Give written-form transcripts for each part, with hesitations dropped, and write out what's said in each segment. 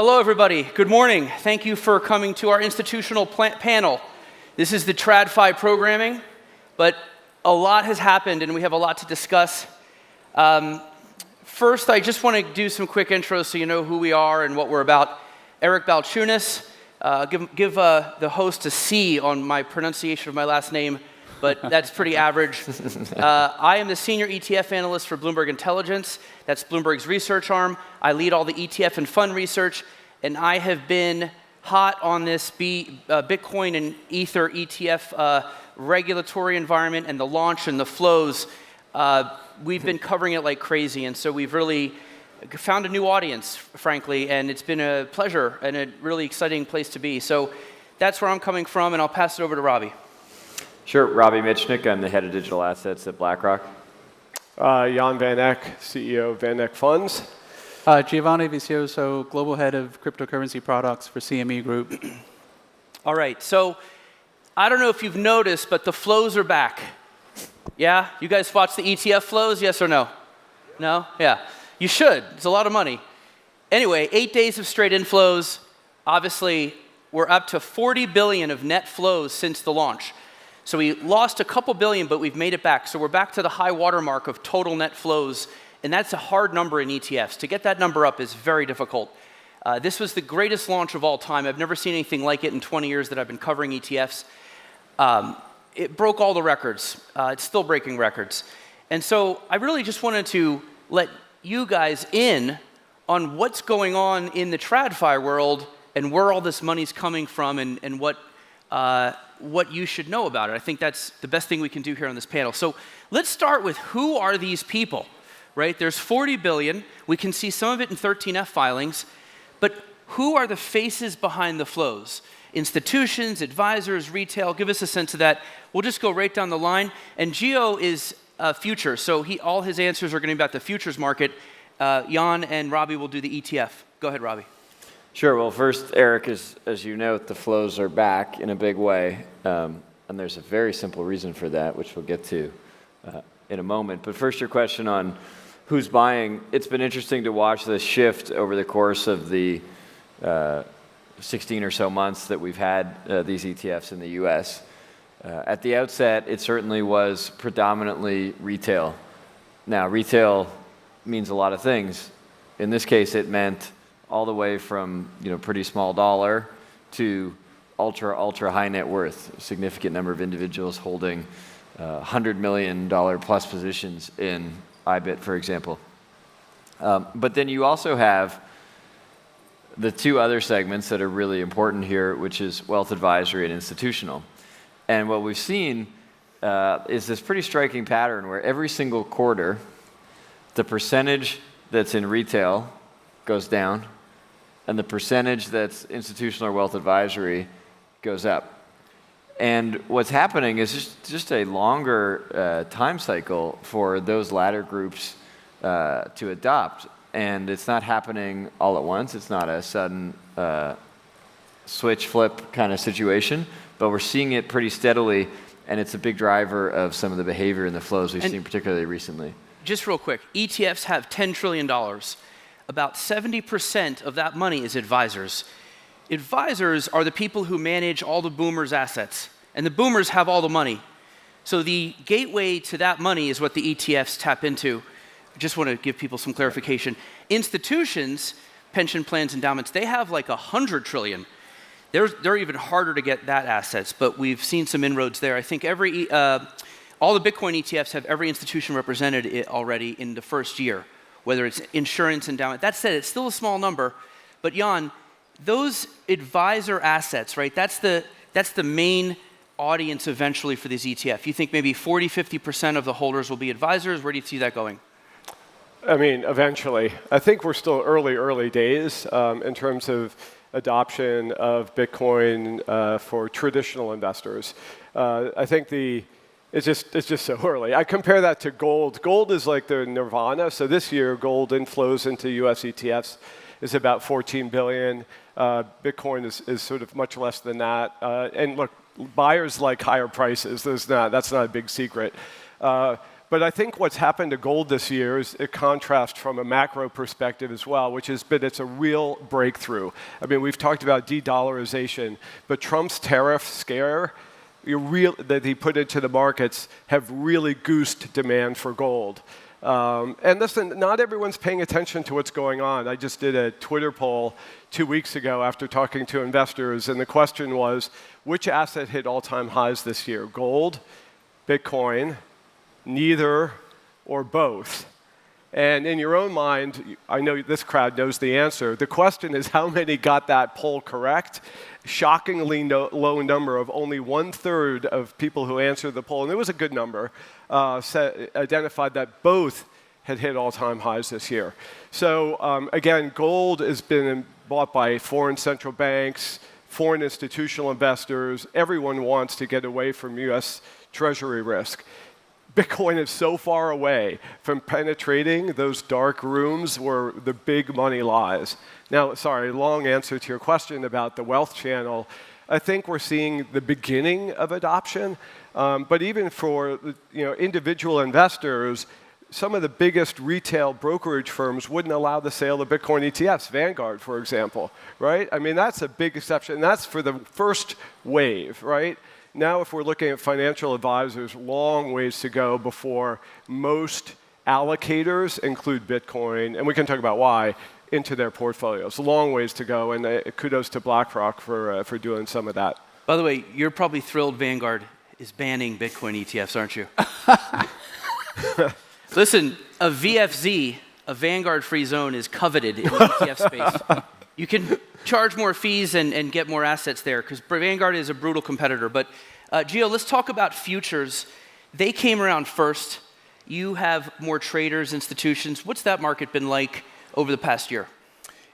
Hello, everybody. Good morning. Thank you for coming to our institutional panel. This is the TradFi programming, but a lot has happened, and we have a lot to discuss. First, I just want to do some quick intros so you know who we are and what we're about. Eric Balchunas. Give the host a C on my pronunciation of my last name, but that's pretty average. I am the senior ETF analyst for Bloomberg Intelligence. That's Bloomberg's research arm. I lead all the ETF and fund research, and I have been hot on this Bitcoin and Ether ETF regulatory environment and the launch and the flows. We've been covering it like crazy, and so we've really found a new audience, frankly, and it's been a pleasure and a really exciting place to be. So that's where I'm coming from, and I'll pass it over to Robbie. Sure, Robbie Mitchnick. I'm the head of digital assets at BlackRock. Jan VanEck, CEO of VanEck Funds. Giovanni Vicioso, global head of cryptocurrency products for CME Group. All right, so I don't know if you've noticed, but the flows are back. Yeah? You guys watch the ETF flows, yes or no? No? Yeah. You should. It's a lot of money. Anyway, 8 days of straight inflows. Obviously, we're up to 40 billion of net flows since the launch. So we lost a couple billion, but we've made it back. So we're back to the high watermark of total net flows, and that's a hard number in ETFs. To get that number up is very difficult. This was the greatest launch of all time. I've never seen anything like it in 20 years that I've been covering ETFs. It broke all the records. It's still breaking records. And so I really just wanted to let you guys in on what's going on in the TradFi world and where all this money's coming from and what you should know about it. I think that's the best thing we can do here on this panel. So let's start with who are these people, right? There's 40 billion. We can see some of it in 13F filings. But who are the faces behind the flows? Institutions, advisors, retail. Give us a sense of that. We'll just go right down the line. And Gio is future, so all his answers are going to be about the futures market. Jan and Robbie will do the ETF. Go ahead, Robbie. Sure. Well, first, Eric, as you note, the flows are back in a big way, and there's a very simple reason for that, which we'll get to in a moment. But first, your question on who's buying. It's been interesting to watch the shift over the course of the 16 or so months that we've had these ETFs in the U.S. At the outset, it certainly was predominantly retail. Now, retail means a lot of things. In this case, it meant all the way from pretty small dollar to ultra high net worth. A significant number of individuals holding $100 million plus positions in IBIT, for example. But then you also have the two other segments that are really important here, which is wealth advisory and institutional. And what we've seen is this pretty striking pattern where every single quarter, the percentage that's in retail goes down, and the percentage that's institutional or wealth advisory goes up. And what's happening is just a longer time cycle for those latter groups to adopt. And it's not happening all at once. It's not a sudden switch flip kind of situation, but we're seeing it pretty steadily, and it's a big driver of some of the behavior and the flows we've seen particularly recently. Just real quick, ETFs have $10 trillion. About 70% of that money is advisors. Advisors are the people who manage all the boomers' assets, and the boomers have all the money. So the gateway to that money is what the ETFs tap into. I just want to give people some clarification. Institutions, pension plans, endowments, they have like 100 trillion. They're even harder to get that assets, but we've seen some inroads there. I think all the Bitcoin ETFs have every institution represented already in the first year, whether it's insurance, endowment. That said, it's still a small number, but Jan, those advisor assets, right, that's the main audience eventually for these ETF. You think maybe 40, 50% of the holders will be advisors? Where do you see that going? I mean, eventually. I think we're still early days in terms of adoption of Bitcoin for traditional investors. I think it's just so early. I compare that to gold. Gold is like the nirvana. So this year, gold inflows into US ETFs is about 14 billion. Bitcoin is sort of much less than that. And look, buyers like higher prices. That's not a big secret. But I think what's happened to gold this year is a contrast from a macro perspective as well, which has been it's a real breakthrough. I mean, we've talked about de-dollarization, but Trump's tariff scare that he put into the markets have really goosed demand for gold. And listen, not everyone's paying attention to what's going on. I just did a Twitter poll 2 weeks ago after talking to investors, and the question was, which asset hit all-time highs this year? Gold, Bitcoin, neither, or both? And in your own mind, I know this crowd knows the answer. The question is, how many got that poll correct? Shockingly low number of only 1/3 of people who answered the poll, and it was a good number, identified that both had hit all-time highs this year. So again, gold has been bought by foreign central banks, foreign institutional investors. Everyone wants to get away from US Treasury risk. Bitcoin is so far away from penetrating those dark rooms where the big money lies. Now, sorry, long answer to your question about the wealth channel. I think we're seeing the beginning of adoption, but even for individual investors, some of the biggest retail brokerage firms wouldn't allow the sale of Bitcoin ETFs, Vanguard, for example, right? I mean, that's a big exception, and that's for the first wave, right? Now, if we're looking at financial advisors, long ways to go before most allocators include Bitcoin, and we can talk about why, into their portfolios. Long ways to go, and kudos to BlackRock for doing some of that. By the way, you're probably thrilled Vanguard is banning Bitcoin ETFs, aren't you? Listen, a VFZ, a Vanguard-free zone, is coveted in the ETF space. You can charge more fees and get more assets there, because Vanguard is a brutal competitor. But Gio, let's talk about futures. They came around first. You have more traders, institutions. What's that market been like over the past year?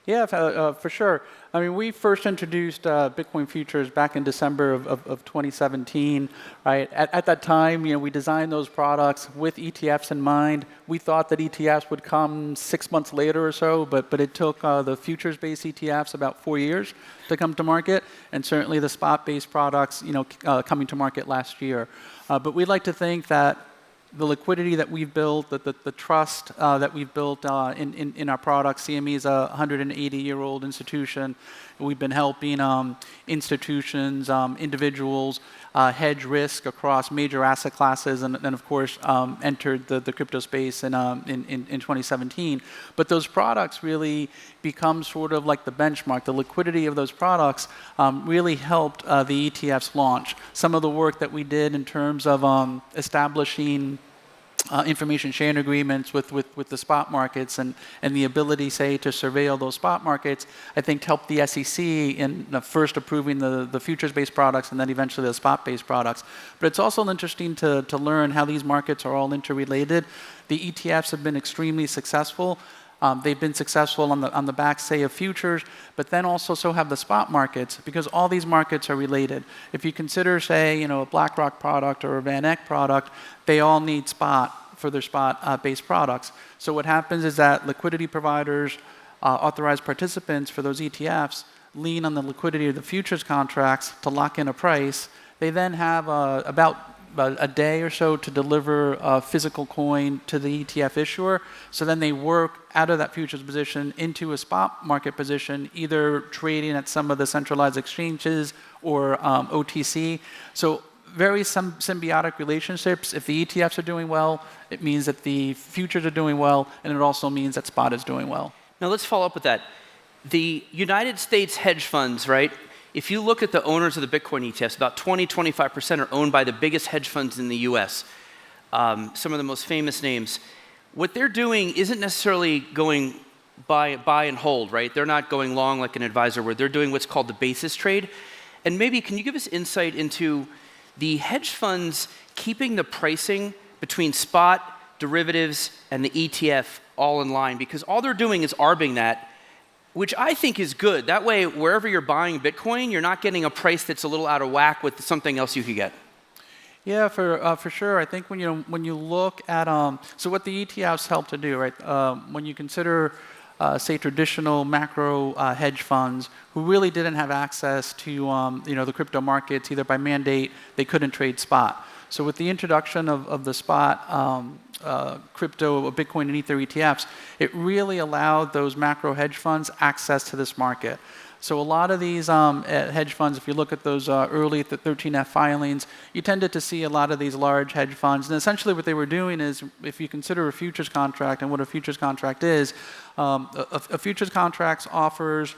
Yeah, for sure. I mean, we first introduced Bitcoin futures back in December of 2017, right? At that time, we designed those products with ETFs in mind. We thought that ETFs would come 6 months later or so, but it took the futures-based ETFs about 4 years to come to market, and certainly the spot-based products, coming to market last year. But we'd like to think that the liquidity that we've built, the trust that we've built in our products. CME is a 180-year-old institution. We've been helping institutions, individuals hedge risk across major asset classes, and of course entered the crypto space in 2017. But those products really become sort of like the benchmark. The liquidity of those products really helped the ETFs launch. Some of the work that we did in terms of establishing information sharing agreements with the spot markets and the ability, say, to surveil those spot markets, I think helped the SEC in first approving the futures-based products and then eventually the spot-based products. But it's also interesting to learn how these markets are all interrelated. The ETFs have been extremely successful. They've been successful on the back, say, of futures, but then also so have the spot markets, because all these markets are related. If you consider, say, a BlackRock product or a VanEck product, they all need spot for their spot-based products. So what happens is that liquidity providers, authorized participants for those ETFs, lean on the liquidity of the futures contracts to lock in a price. They then have about a day or so to deliver a physical coin to the ETF issuer. So then they work out of that futures position into a spot market position, either trading at some of the centralized exchanges or OTC. So very symbiotic relationships. If the ETFs are doing well, it means that the futures are doing well, and it also means that spot is doing well. Now let's follow up with that. The United States hedge funds, right? If you look at the owners of the Bitcoin ETFs, about 20-25% are owned by the biggest hedge funds in the US. Some of the most famous names. What they're doing isn't necessarily going buy and hold, right? They're not going long like an advisor, where they're doing what's called the basis trade. And maybe, can you give us insight into the hedge funds keeping the pricing between spot, derivatives, and the ETF all in line? Because all they're doing is arbing that, which I think is good. That way, wherever you're buying Bitcoin, you're not getting a price that's a little out of whack with something else you could get. Yeah, for sure. I think when you look at so what the ETFs help to do, right? When you consider say traditional macro hedge funds who really didn't have access to the crypto markets, either by mandate, they couldn't trade spot. So with the introduction of the spot crypto, Bitcoin, and Ether ETFs, it really allowed those macro hedge funds access to this market. So a lot of these hedge funds, if you look at those early 13F filings, you tended to see a lot of these large hedge funds. And essentially what they were doing is, if you consider a futures contract and what a futures contract is, a futures contract offers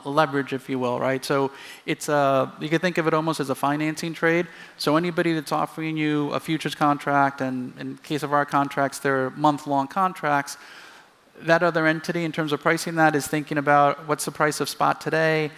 leverage, if you will, right? So it's you can think of it almost as a financing trade. So anybody that's offering you a futures contract, and in case of our contracts, they're month-long contracts, that other entity, in terms of pricing that, is thinking about what's the price of spot today,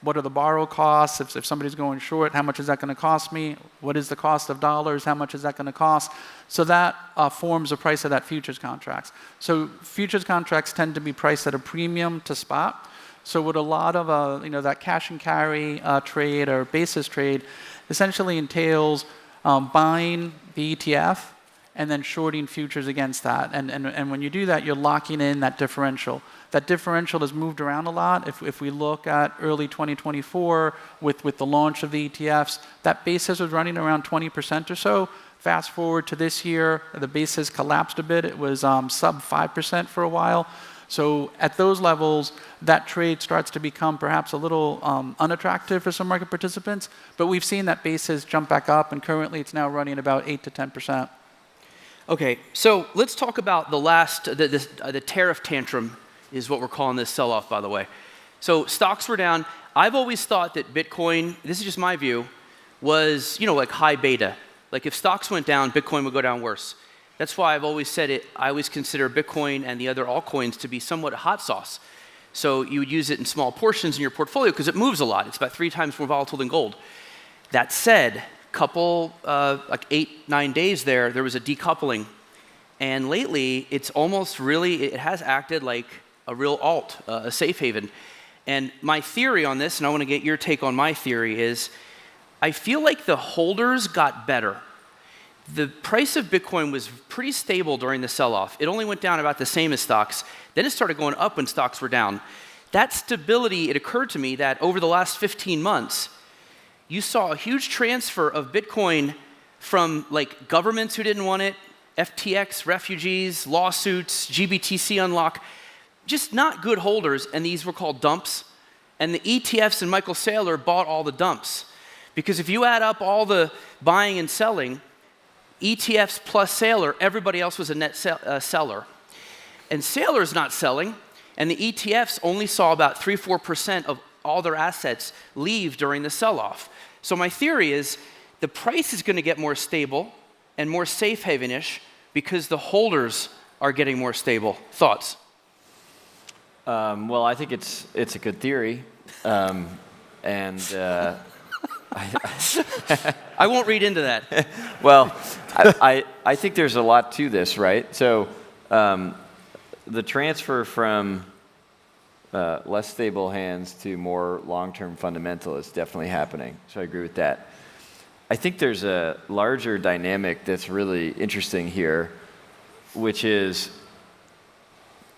what are the borrow costs, if somebody's going short, how much is that going to cost me, what is the cost of dollars, how much is that going to cost. So that forms the price of that futures contracts. So futures contracts tend to be priced at a premium to spot. So what a lot of that cash and carry trade or basis trade essentially entails buying the ETF and then shorting futures against that. And when you do that, you're locking in that differential. That differential has moved around a lot. If we look at early 2024 with the launch of the ETFs, that basis was running around 20% or so. Fast forward to this year, the basis collapsed a bit. It was sub 5% for a while. So at those levels, that trade starts to become perhaps a little unattractive for some market participants. But we've seen that basis jump back up, and currently it's now running about 8 to 10%. Okay, so let's talk about the tariff tantrum is what we're calling this sell-off, by the way. So stocks were down. I've always thought that Bitcoin, this is just my view, was, like high beta. Like if stocks went down, Bitcoin would go down worse. That's why I've always said it. I always consider Bitcoin and the other altcoins to be somewhat hot sauce. So you would use it in small portions in your portfolio because it moves a lot. It's about 3 times more volatile than gold. That said, couple, like 8-9 days there was a decoupling. And lately, it's almost really, it has acted like a real alt, a safe haven. And my theory on this, and I want to get your take on my theory, is I feel like the holders got better. The price of Bitcoin was pretty stable during the sell-off. It only went down about the same as stocks. Then it started going up when stocks were down. That stability, it occurred to me that over the last 15 months, you saw a huge transfer of Bitcoin from like governments who didn't want it, FTX, refugees, lawsuits, GBTC unlock, just not good holders, and these were called dumps. And the ETFs and Michael Saylor bought all the dumps. Because if you add up all the buying and selling, ETFs plus Saylor, everybody else was a net seller. And Saylor's not selling, and the ETFs only saw about 3-4% of all their assets leave during the sell-off. So my theory is the price is going to get more stable and more safe haven-ish because the holders are getting more stable. Thoughts? Well, I think it's a good theory, and I won't read into that. Well, I think there's a lot to this, right? So the transfer from less stable hands to more long-term fundamental is definitely happening. So I agree with that. I think there's a larger dynamic that's really interesting here, which is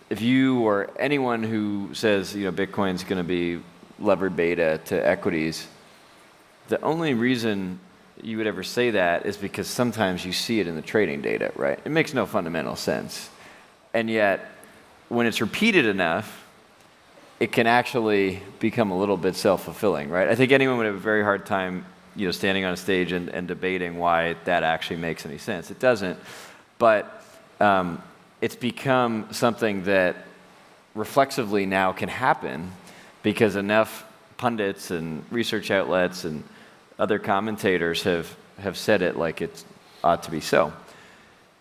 if you or anyone who says Bitcoin's going to be levered beta to equities, the only reason you would ever say that is because sometimes you see it in the trading data, right? It makes no fundamental sense. And yet, when it's repeated enough, it can actually become a little bit self-fulfilling, right? I think anyone would have a very hard time, standing on a stage and debating why that actually makes any sense. It doesn't, but it's become something that reflexively now can happen because enough pundits and research outlets and other commentators have said it like it ought to be so.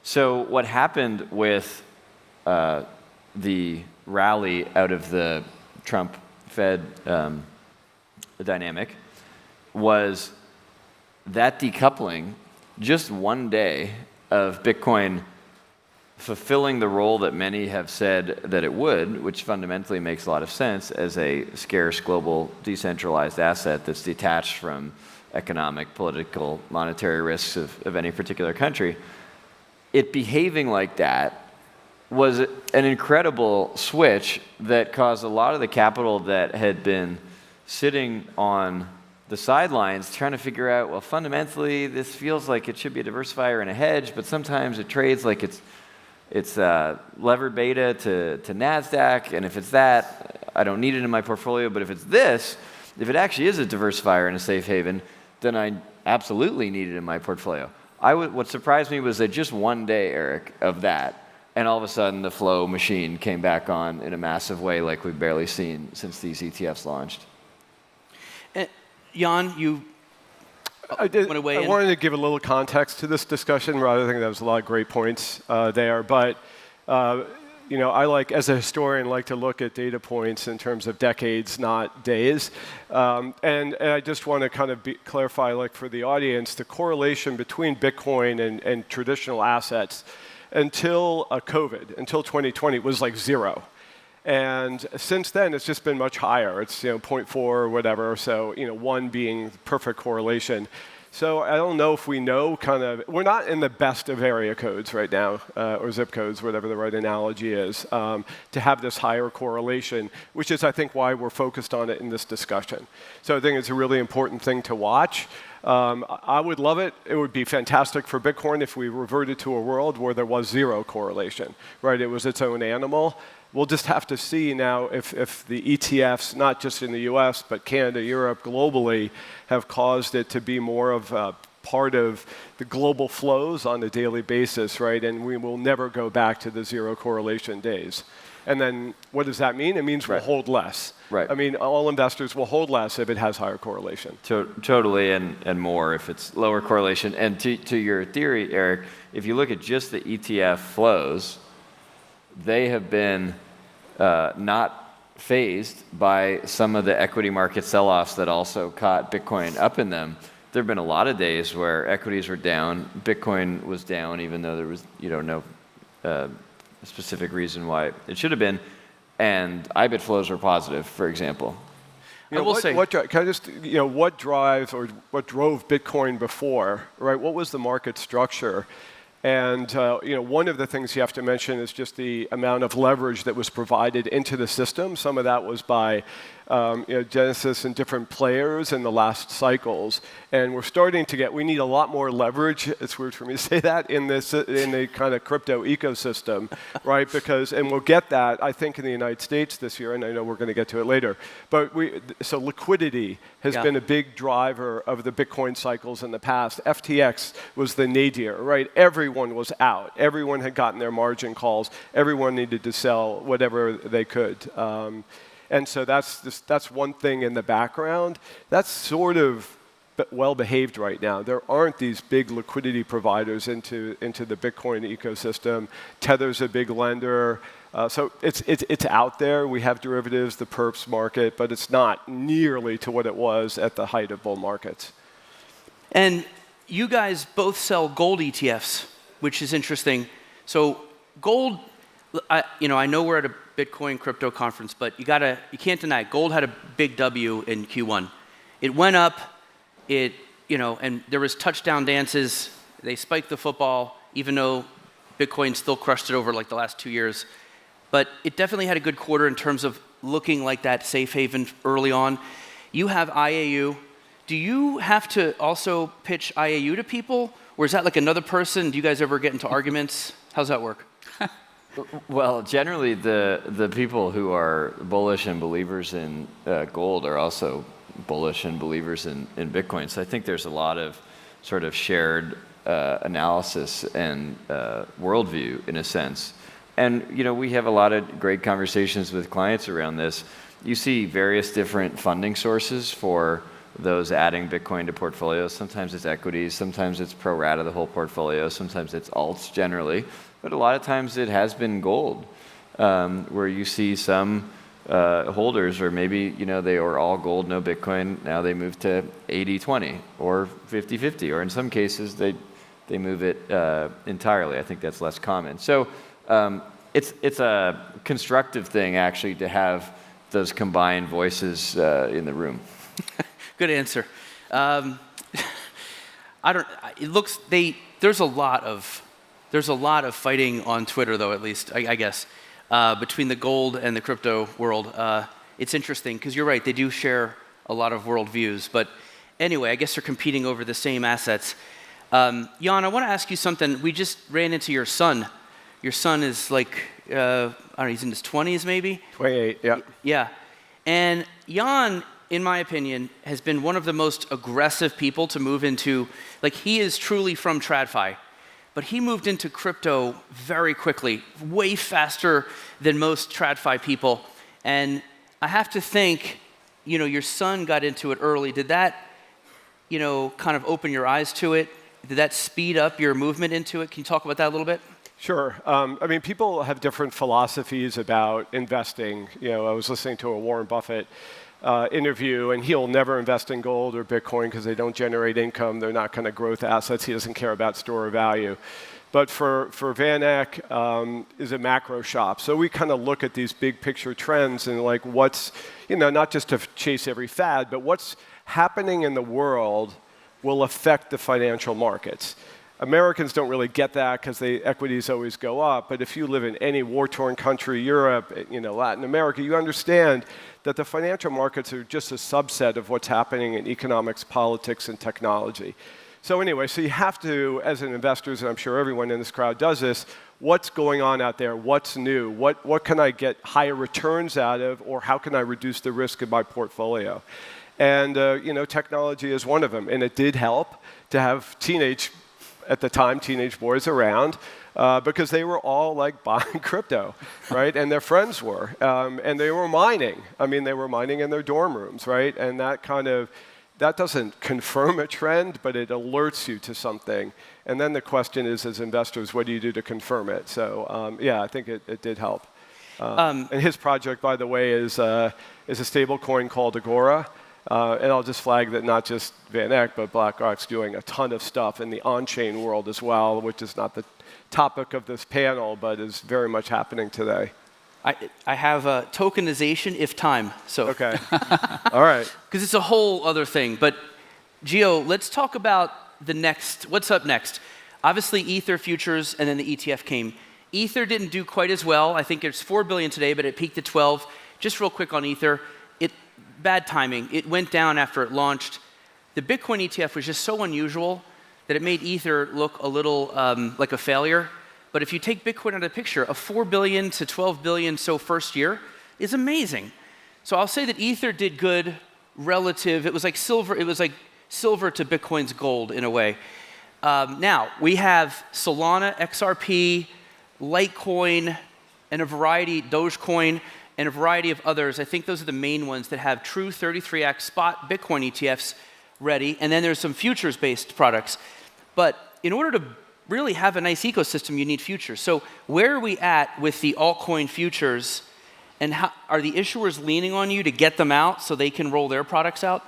So what happened with the rally out of the Trump Fed dynamic was that decoupling, just one day of Bitcoin fulfilling the role that many have said that it would, which fundamentally makes a lot of sense as a scarce global decentralized asset that's detached from economic, political, monetary risks of any particular country. It behaving like that was an incredible switch that caused a lot of the capital that had been sitting on the sidelines trying to figure out, well, fundamentally, this feels like it should be a diversifier and a hedge, but sometimes it trades like it's levered beta to NASDAQ, and if it's that, I don't need it in my portfolio, but if it's this, if it actually is a diversifier and a safe haven, then I absolutely need it in my portfolio. What surprised me was that just one day, Eric, of that, and all of a sudden the flow machine came back on in a massive way like we've barely seen since these ETFs launched. Jan, you want to weigh in? I wanted to give a little context to this discussion. I think that was a lot of great points there. But I as a historian, like to look at data points in terms of decades, not days. And I just want to kind of clarify, for the audience, the correlation between Bitcoin and traditional assets until COVID, until 2020, was like 0. And since then, it's just been much higher. It's 0.4 or whatever, so 1 being perfect correlation. So I don't know if we know we're not in the best of area codes right now, or zip codes, whatever the right analogy is, to have this higher correlation, which is, I think, why we're focused on it in this discussion. So I think it's a really important thing to watch. I would love it. It would be fantastic for Bitcoin if we reverted to a world where there was 0 correlation, right? It was its own animal. We'll just have to see now if the ETFs, not just in the US, but Canada, Europe, globally, have caused it to be more of a part of the global flows on a daily basis, right? And we will never go back to the 0 correlation days. And then what does that mean? It means we'll hold less. Right. I mean, all investors will hold less if it has higher correlation. Totally, and more if it's lower correlation. And to your theory, Eric, if you look at just the ETF flows, they have been not phased by some of the equity market sell-offs that also caught Bitcoin up in them. There have been a lot of days where equities were down, Bitcoin was down, even though there was no specific reason why it should have been, and IBIT flows were positive, for example. Can I just, what drives or what drove Bitcoin before, right? What was the market structure? And one of the things you have to mention is just the amount of leverage that was provided into the system. Some of that was by Genesis and different players in the last cycles. And we're starting to we need a lot more leverage, it's weird for me to say that, in the kind of crypto ecosystem, right? And we'll get that, I think, in the United States this year, and I know we're going to get to it later. But so liquidity has been a big driver of the Bitcoin cycles in the past. FTX was the nadir, right? Everyone was out. Everyone had gotten their margin calls. Everyone needed to sell whatever they could. And so that's one thing in the background. That's sort of well behaved right now. There aren't these big liquidity providers into the Bitcoin ecosystem. Tether's a big lender. So it's out there. We have derivatives, the perps market, but it's not nearly to what it was at the height of bull markets. And you guys both sell gold ETFs, which is interesting. So gold, I know we're at a Bitcoin crypto conference, but you can't deny it. Gold had a big W in Q1. It went up, and there was touchdown dances. They spiked the football, even though Bitcoin still crushed it over like the last 2 years. But it definitely had a good quarter in terms of looking like that safe haven early on. You have IAU. Do you have to also pitch IAU to people? Or is that like another person? Do you guys ever get into arguments? How's that work? Well, generally, the people who are bullish and believers in gold are also bullish and believers in Bitcoin. So I think there's a lot of sort of shared analysis and worldview, in a sense. And we have a lot of great conversations with clients around this. You see various different funding sources for those adding Bitcoin to portfolios. Sometimes it's equities, sometimes it's pro rata the whole portfolio, sometimes it's alts generally. But a lot of times it has been gold, where you see some holders, or maybe they were all gold, no Bitcoin. Now they move to 80-20 or 50-50, or in some cases they move it entirely. I think that's less common. So it's a constructive thing actually to have those combined voices in the room. Good answer. There's a lot of fighting on Twitter, though, at least, I guess, between the gold and the crypto world. It's interesting, because you're right, they do share a lot of worldviews. But anyway, I guess they're competing over the same assets. Jan, I want to ask you something. We just ran into your son. Your son is like, I don't know, he's in his 20s maybe? 28, yeah. Yeah. And Jan, in my opinion, has been one of the most aggressive people to move into, like he is truly from TradFi, but he moved into crypto very quickly, way faster than most TradFi people. And I have to think, your son got into it early. Did that, kind of open your eyes to it? Did that speed up your movement into it? Can you talk about that a little bit? Sure. I mean, people have different philosophies about investing. I was listening to a Warren Buffett interview, and he'll never invest in gold or Bitcoin because they don't generate income. They're not kind of growth assets. He doesn't care about store of value. But for VanEck is a macro shop. So we kind of look at these big picture trends and like what's, not just to chase every fad, but what's happening in the world will affect the financial markets. Americans don't really get that because equities always go up. But if you live in any war-torn country, Europe, Latin America, you understand that the financial markets are just a subset of what's happening in economics, politics, and technology. So anyway, so you have to, as an investor, and I'm sure everyone in this crowd does this, what's going on out there? What's new? What can I get higher returns out of, or how can I reduce the risk in my portfolio? And technology is one of them. And it did help to have teenage boys around because they were all like buying crypto, right? And their friends were. And they were mining. I mean, they were mining in their dorm rooms, right? And that doesn't confirm a trend, but it alerts you to something. And then the question is, as investors, what do you do to confirm it? So yeah, I think it did help. And his project, by the way, is a stable coin called Agora. And I'll just flag that not just VanEck, but BlackRock's doing a ton of stuff in the on-chain world as well, which is not the topic of this panel, but is very much happening today. I have tokenization if time. So okay, all right. Because it's a whole other thing. But Gio, let's talk about what's up next. Obviously, Ether futures, and then the ETF came. Ether didn't do quite as well. I think it's $4 billion today, but it peaked at 12. Just real quick on Ether. Bad timing. It went down after it launched. The Bitcoin ETF was just so unusual that it made Ether look a little like a failure. But if you take Bitcoin out of the picture, a $4 billion to $12 billion first year is amazing. So I'll say that Ether did good relative. It was like silver. It was like silver to Bitcoin's gold in a way. Now we have Solana, XRP, Litecoin, and a variety, Dogecoin, and a variety of others. I think those are the main ones that have true 33x spot Bitcoin ETFs ready. And then there's some futures-based products. But in order to really have a nice ecosystem, you need futures. So where are we at with the altcoin futures? And how, are the issuers leaning on you to get them out so they can roll their products out?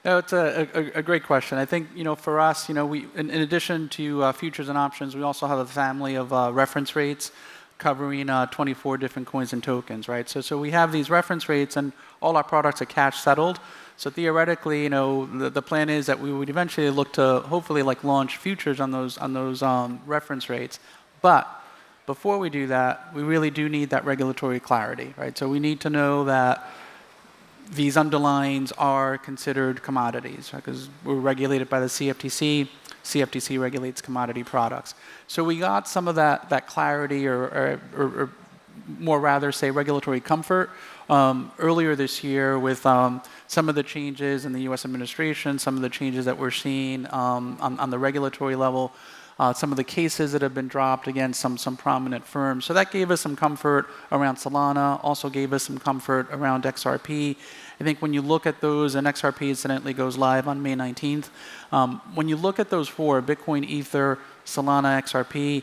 No, it's a great question. I think, for us, we, in addition to futures and options, we also have a family of reference rates covering 24 different coins and tokens, right? So we have these reference rates, and all our products are cash settled. So theoretically, the plan is that we would eventually look to hopefully launch futures on those reference rates. But before we do that, we really do need that regulatory clarity, right? So we need to know that these underlyings are considered commodities, right? Because we're regulated by the CFTC. CFTC regulates commodity products. So we got some of that clarity, or more rather say regulatory comfort earlier this year with some of the changes in the U.S. administration, some of the changes that we're seeing on the regulatory level, some of the cases that have been dropped against some prominent firms. So that gave us some comfort around Solana, also gave us some comfort around XRP. I think when you look at those, and XRP incidentally goes live on May 19th, when you look at those four, Bitcoin, Ether, Solana, XRP,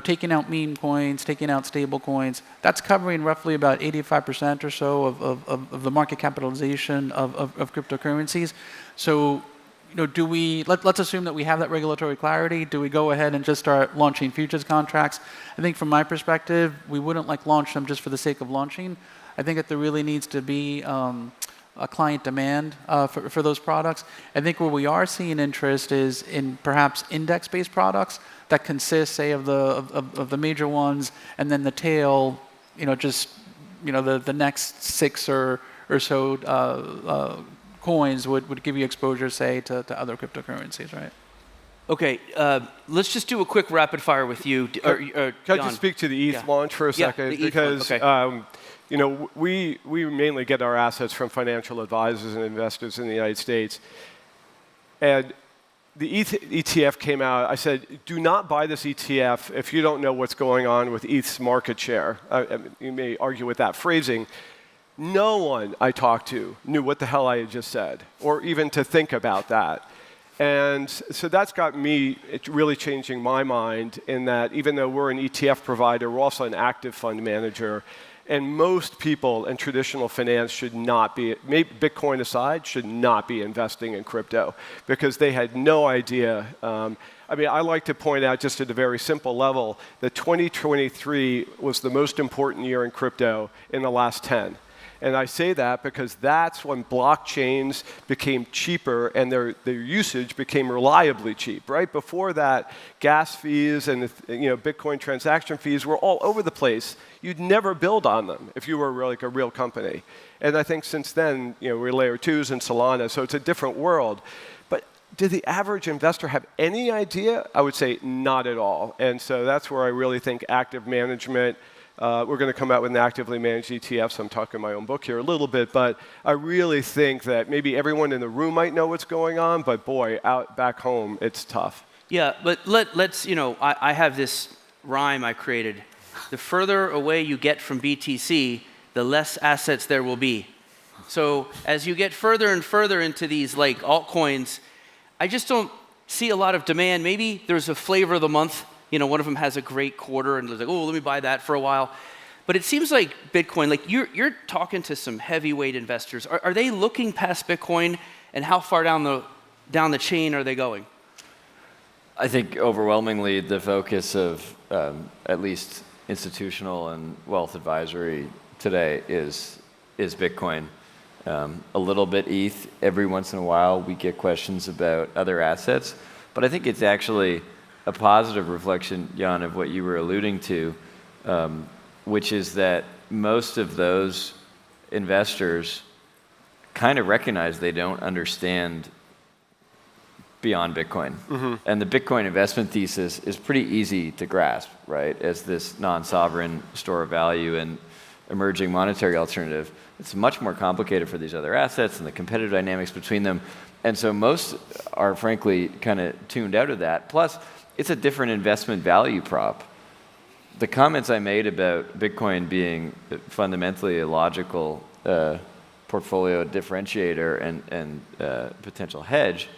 taking out meme coins, taking out stable coins, that's covering roughly about 85% or so of the market capitalization of cryptocurrencies. So, do we, let's assume that we have that regulatory clarity. Do we go ahead and just start launching futures contracts? I think from my perspective, we wouldn't launch them just for the sake of launching. I think that there really needs to be a client demand for those products. I think where we are seeing interest is in perhaps index-based products that consist, say, of the major ones, and then the tail, the next six or so coins would give you exposure, say, to other cryptocurrencies, right? Okay, let's just do a quick rapid fire with you. Can I just speak to the ETH launch for a second? The ETH because one. Okay. we mainly get our assets from financial advisors and investors in the United States. And the ETF came out. I said, do not buy this ETF if you don't know what's going on with ETH's market share. You may argue with that phrasing. No one I talked to knew what the hell I had just said, or even to think about that. And so that's got me really changing my mind in that even though we're an ETF provider, we're also an active fund manager. And most people in traditional finance should not be, Bitcoin aside, should not be investing in crypto because they had no idea. I like to point out just at a very simple level that 2023 was the most important year in crypto in the last 10. And I say that because that's when blockchains became cheaper and their usage became reliably cheap. Right before that, gas fees and Bitcoin transaction fees were all over the place. You'd never build on them if you were like a real company. And I think since then, we're layer 2s and Solana, so it's a different world. But did the average investor have any idea? I would say not at all. And so that's where I really think active management. We're going to come out with an actively managed ETF, so I'm talking my own book here a little bit, but I really think that maybe everyone in the room might know what's going on, but boy, out back home, it's tough. Yeah, but let's, I have this rhyme I created. The further away you get from BTC, the less assets there will be. So as you get further and further into these like altcoins, I just don't see a lot of demand. Maybe there's a flavor of the month. One of them has a great quarter, and it's like, oh, let me buy that for a while. But it seems like Bitcoin, like you're talking to some heavyweight investors. Are they looking past Bitcoin, and how far down the chain are they going? I think overwhelmingly the focus of at least institutional and wealth advisory today is Bitcoin. A little bit ETH. Every once in a while, we get questions about other assets, but I think it's actually a positive reflection, Jan, of what you were alluding to, which is that most of those investors kind of recognize they don't understand beyond Bitcoin. Mm-hmm. And the Bitcoin investment thesis is pretty easy to grasp, right? As this non-sovereign store of value and emerging monetary alternative. It's much more complicated for these other assets and the competitive dynamics between them. And so most are frankly kind of tuned out of that. Plus, it's a different investment value prop. The comments I made about Bitcoin being fundamentally a logical portfolio differentiator and potential hedge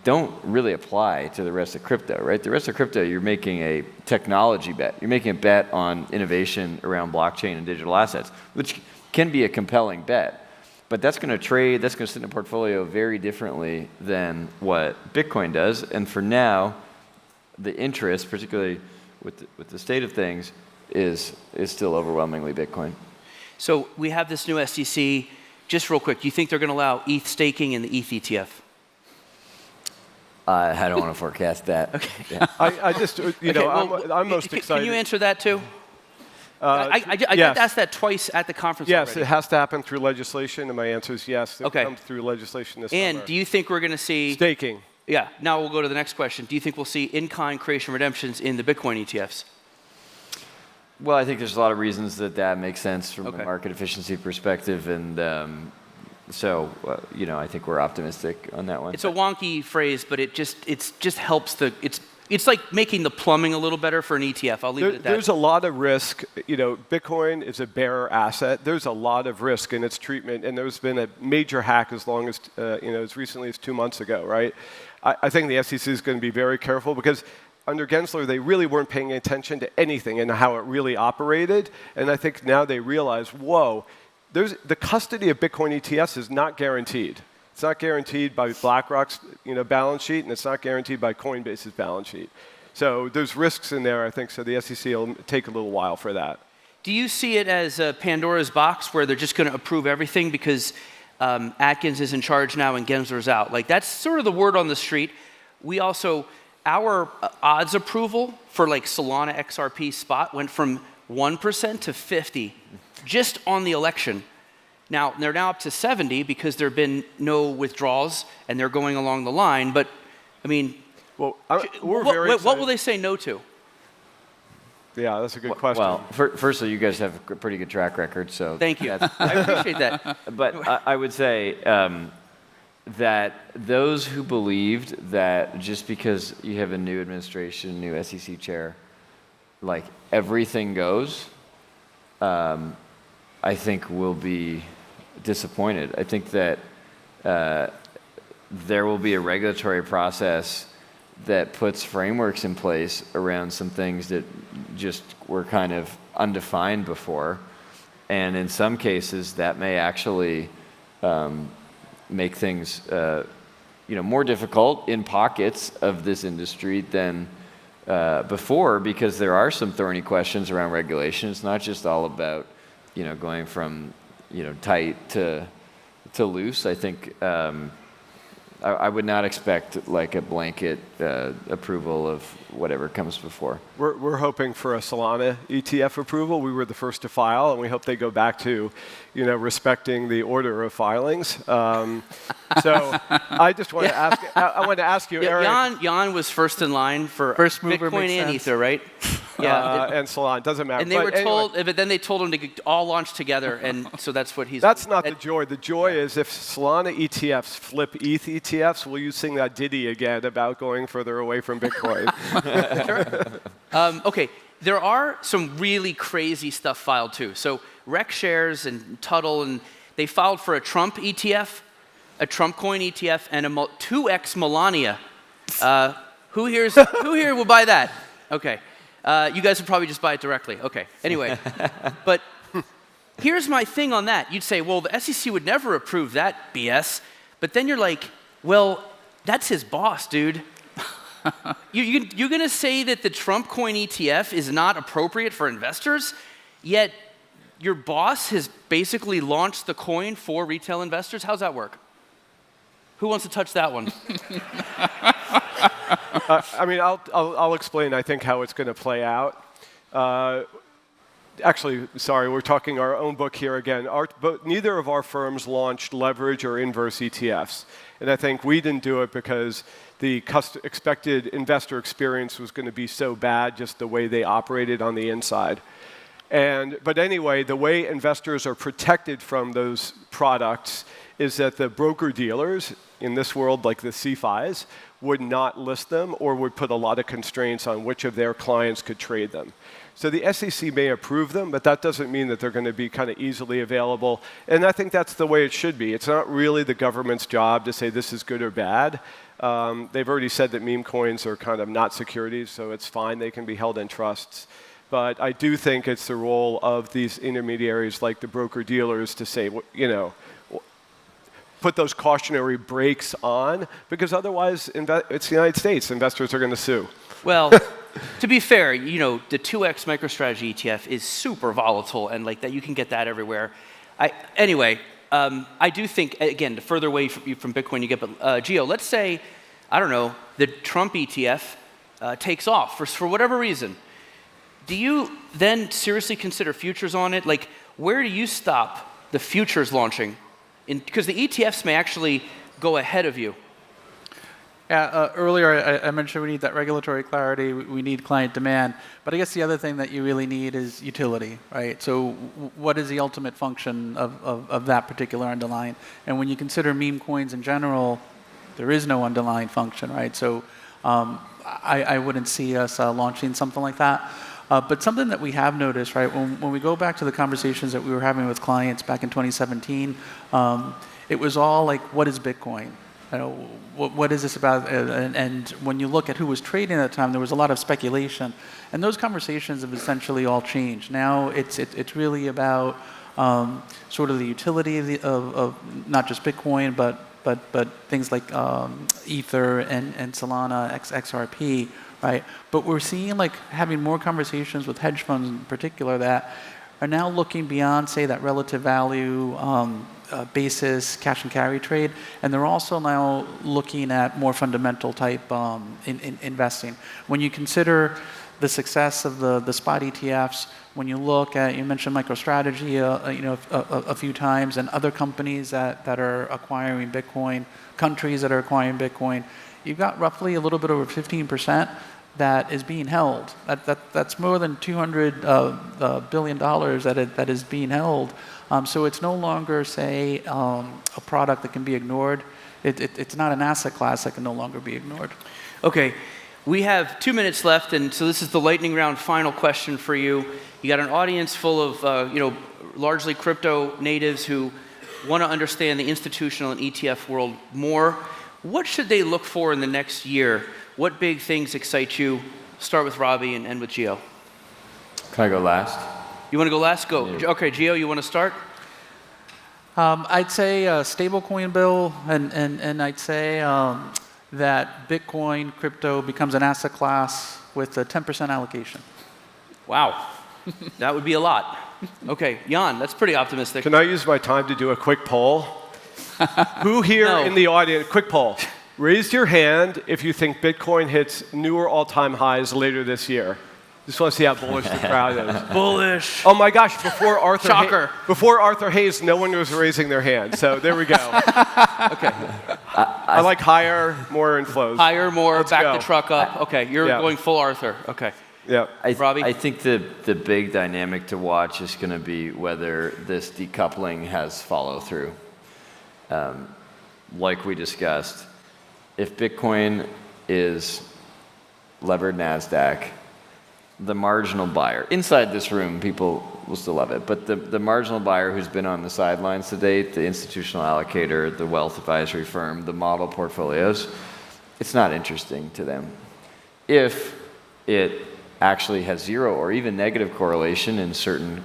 don't really apply to the rest of crypto, right? The rest of crypto, you're making a technology bet. You're making a bet on innovation around blockchain and digital assets, which can be a compelling bet. But that's going to trade, that's going to sit in a portfolio very differently than what Bitcoin does. And for now, the interest, particularly with the state of things, is still overwhelmingly Bitcoin. So we have this new SEC. Just real quick, do you think they're going to allow ETH staking in the ETH ETF? I don't want to forecast that. Okay. Yeah. I just, I'm most excited. Can you answer that too? I got asked that twice at the conference Yes, already. it has to happen through legislation, and my answer is yes. It Okay. comes through legislation this And summer. do you think we're going to see... Staking. Yeah, now we'll go to the next question. Do you think we'll see in-kind creation redemptions in the Bitcoin ETFs? Well, I think there's a lot of reasons that makes sense from a market efficiency perspective, and I think we're optimistic on that one. It's a wonky phrase, but it just helps it's like making the plumbing a little better for an ETF. I'll leave it at that. There's a lot of risk. Bitcoin is a bearer asset. There's a lot of risk in its treatment, and there's been a major hack as long as as recently as 2 months ago, right? I think the SEC is going to be very careful because under Gensler, they really weren't paying attention to anything and how it really operated. And I think now they realize, whoa, the custody of Bitcoin ETFs is not guaranteed. It's not guaranteed by BlackRock's balance sheet, and it's not guaranteed by Coinbase's balance sheet. So there's risks in there, I think, so the SEC will take a little while for that. Do you see it as a Pandora's box where they're just going to approve everything because Atkins is in charge now and Gensler's out? Like, that's sort of the word on the street. We also, our odds approval for like Solana XRP spot went from 1% to 50% just on the election. Now, they're now up to 70 because there have been no withdrawals, and they're going along the line. But, I mean, Well, what will they say no to? Yeah, that's a good question. Well, firstly, you guys have a pretty good track record, so thank you. I appreciate that. But I would say that those who believed that just because you have a new administration, new SEC chair, like everything goes, I think will be disappointed. I think that there will be a regulatory process that puts frameworks in place around some things that just were kind of undefined before. And in some cases, that may actually make things more difficult in pockets of this industry than before, because there are some thorny questions around regulation. It's not just all about going from tight to loose. I think I would not expect like a blanket approval of whatever comes before. We're hoping for a Solana ETF approval. We were the first to file, and we hope they go back to, respecting the order of filings. So I just want to ask. I want to ask you, Eric. Jan was first in line for first mover Bitcoin and Ether, right? Yeah, and Solana, doesn't matter. And they were told, but then they told him to all launch together, and so that's what he's. That's not the joy. The joy is if Solana ETFs flip ETH ETFs, will you sing that ditty again about going further away from Bitcoin? Okay, there are some really crazy stuff filed too. So Rec Shares and Tuttle, and they filed for a Trump ETF, a Trump coin ETF, and a 2x Melania. Who here will buy that? Okay. You guys would probably just buy it directly. Okay. Anyway, but here's my thing on that. You'd say, well, the SEC would never approve that BS. But then you're like, well, that's his boss, dude. You're going to say that the Trump coin ETF is not appropriate for investors, yet your boss has basically launched the coin for retail investors? How's that work? Who wants to touch that one? I mean, I'll explain, I think, how it's going to play out. Actually, sorry, we're talking our own book here again. But neither of our firms launched leverage or inverse ETFs. And I think we didn't do it because the expected investor experience was going to be so bad, just the way they operated on the inside. But anyway, the way investors are protected from those products is that the broker-dealers in this world, like the CFIs, would not list them or would put a lot of constraints on which of their clients could trade them. So the SEC may approve them, but that doesn't mean that they're going to be kind of easily available. And I think that's the way it should be. It's not really the government's job to say this is good or bad. They've already said that meme coins are kind of not securities, so it's fine. They can be held in trusts. But I do think it's the role of these intermediaries like the broker-dealers to say, put those cautionary brakes on, because otherwise it's the United States. Investors are going to sue. Well, to be fair, the 2x MicroStrategy ETF is super volatile, and like that, you can get that everywhere. Anyway, I do think, again, the further away from Bitcoin you get, but Gio, let's say, I don't know, the Trump ETF takes off for whatever reason. Do you then seriously consider futures on it? Like, where do you stop the futures launching? Because the ETFs may actually go ahead of you. Yeah, earlier I mentioned we need that regulatory clarity, we need client demand, but I guess the other thing that you really need is utility, right? So what is the ultimate function of that particular underlying? And when you consider meme coins in general, there is no underlying function, right? So I wouldn't see us launching something like that. But something that we have noticed, right, when we go back to the conversations that we were having with clients back in 2017, it was all like, what is Bitcoin? What is this about? And when you look at who was trading at the time, there was a lot of speculation. And those conversations have essentially all changed. Now it's really about sort of the utility of not just Bitcoin, but things like Ether and Solana, XRP, right? But we're seeing like having more conversations with hedge funds in particular that are now looking beyond, say, that relative value basis cash and carry trade, and they're also now looking at more fundamental type in investing. When you consider the success of the spot ETFs. When you look at, you mentioned MicroStrategy a few times, and other companies that are acquiring Bitcoin, countries that are acquiring Bitcoin, you've got roughly a little bit over 15% that is being held. That's more than $200 billion that is being held. So it's no longer, say, a product that can be ignored. It's not an asset class that can no longer be ignored. Okay, we have 2 minutes left, and so this is the lightning round final question for you. You got an audience full of largely crypto natives who want to understand the institutional and ETF world more. What should they look for in the next year? What big things excite you? Start with Robbie and end with Gio. Can I go last? You want to go last? Go. Yeah. Okay, Gio, you want to start? I'd say stablecoin bill, and I'd say that Bitcoin crypto becomes an asset class with a 10% allocation. Wow, that would be a lot. Okay, Jan, that's pretty optimistic. Can I use my time to do a quick poll? Who here No. in the audience, quick poll, raise your hand if you think Bitcoin hits newer all-time highs later this year. Just want to see how bullish the crowd is. Bullish. Oh my gosh, before Arthur Shocker. before Arthur Hayes, no one was raising their hand. So there we go. Okay. I like higher, more inflows. Higher, more, Let's back go. the truck up. Okay, you're Yeah. going full Arthur. Okay. Yeah. Robbie? I think the big dynamic to watch is going to be whether this decoupling has follow through. Like we discussed, if Bitcoin is levered NASDAQ, the marginal buyer, inside this room, people will still love it, but the marginal buyer who's been on the sidelines to date, the institutional allocator, the wealth advisory firm, the model portfolios, it's not interesting to them. If it actually has zero or even negative correlation in certain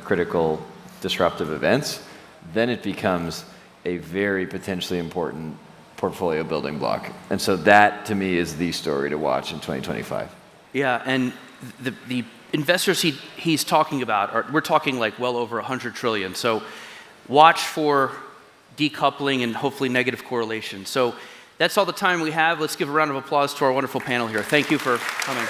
critical disruptive events, then it becomes a very potentially important portfolio building block. And so that, to me, is the story to watch in 2025. Yeah, and the investors he's talking about, we're talking like well over 100 trillion. So watch for decoupling and hopefully negative correlation. So that's all the time we have. Let's give a round of applause to our wonderful panel here. Thank you for coming.